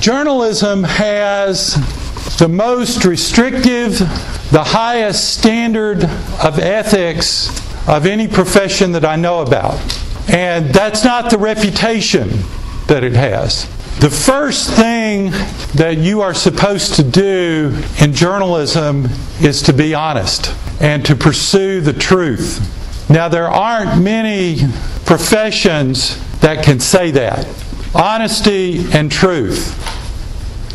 Journalism has the most restrictive, the highest standard of ethics of any profession that I know about. And that's not the reputation that it has. The first thing that you are supposed to do in journalism is to be honest and to pursue the truth. Now, there aren't many professions that can say that. Honesty and truth.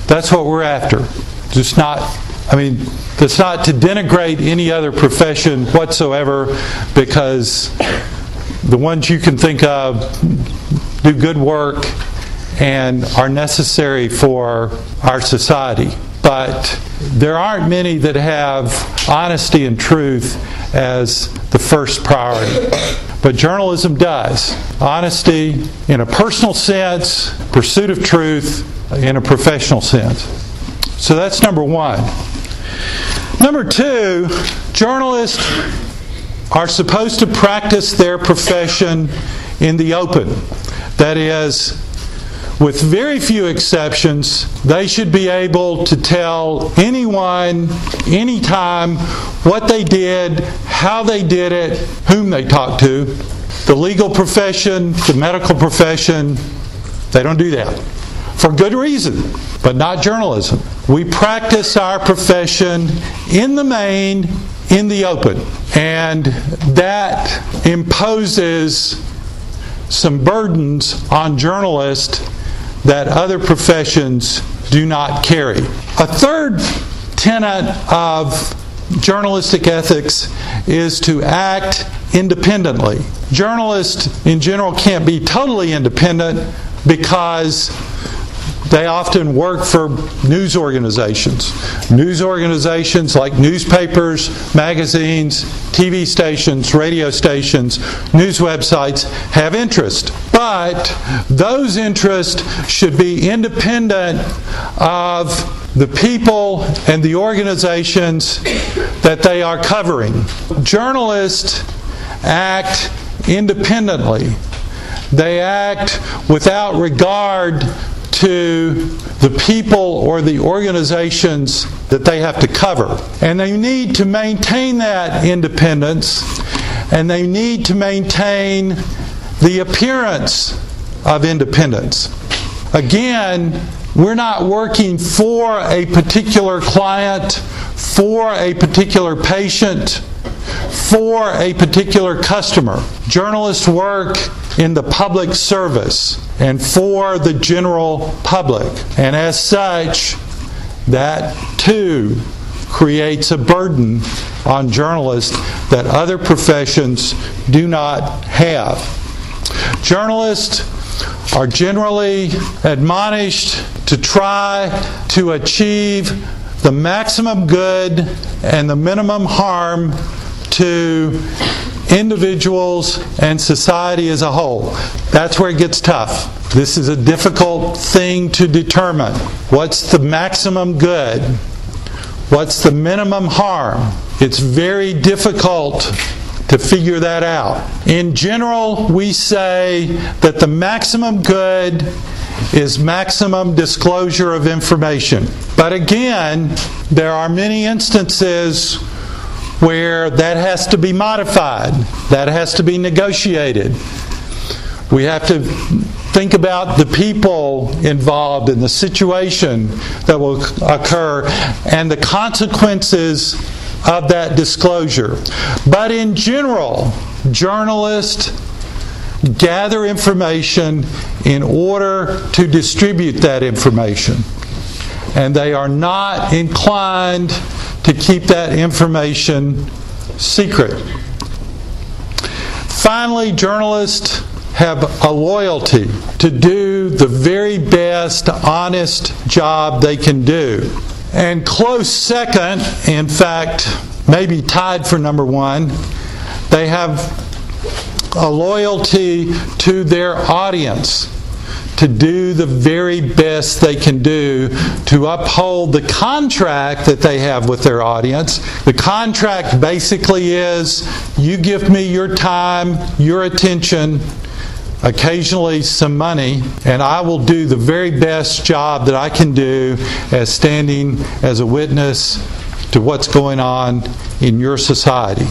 That's what we're after. That's not to denigrate any other profession whatsoever, because the ones you can think of do good work and are necessary for our society. But there aren't many that have honesty and truth as the first priority. But journalism does. Honesty in a personal sense, pursuit of truth in a professional sense. So that's number one. Number two, journalists are supposed to practice their profession in the open. That is, with very few exceptions, they should be able to tell anyone, anytime, what they did, how they did it, whom they talked to. The legal profession, the medical profession, they don't do that. For good reason, but not journalism. We practice our profession in the main, in the open. And that imposes some burdens on journalists that other professions do not carry. A third tenet of journalistic ethics is to act independently. Journalists in general can't be totally independent because they often work for news organizations. News organizations like newspapers, magazines, TV stations, radio stations, news websites have interest. But those interests should be independent of the people and the organizations that they are covering. Journalists act independently. They act without regard to the people or the organizations that they have to cover. And they need to maintain that independence, and they need to maintain the appearance of independence. Again, we're not working for a particular client, for a particular patient, for a particular customer. Journalists work in the public service and for the general public. And as such, that too creates a burden on journalists that other professions do not have. Journalists are generally admonished to try to achieve the maximum good and the minimum harm to individuals and society as a whole. That's where it gets tough. This is a difficult thing to determine. What's the maximum good? What's the minimum harm? It's very difficult to figure that out. In general, we say that the maximum good is maximum disclosure of information. But again, there are many instances where that has to be modified, that has to be negotiated. We have to think about the people involved in the situation that will occur and the consequences of that disclosure. But in general, journalists gather information in order to distribute that information. And they are not inclined to keep that information secret. Finally, journalists have a loyalty to do the very best, honest job they can do. And close second, in fact, maybe tied for number one, they have a loyalty to their audience, to do the very best they can do to uphold the contract that they have with their audience. The contract basically is, you give me your time, your attention, occasionally some money, and I will do the very best job that I can do as standing as a witness to what's going on in your society.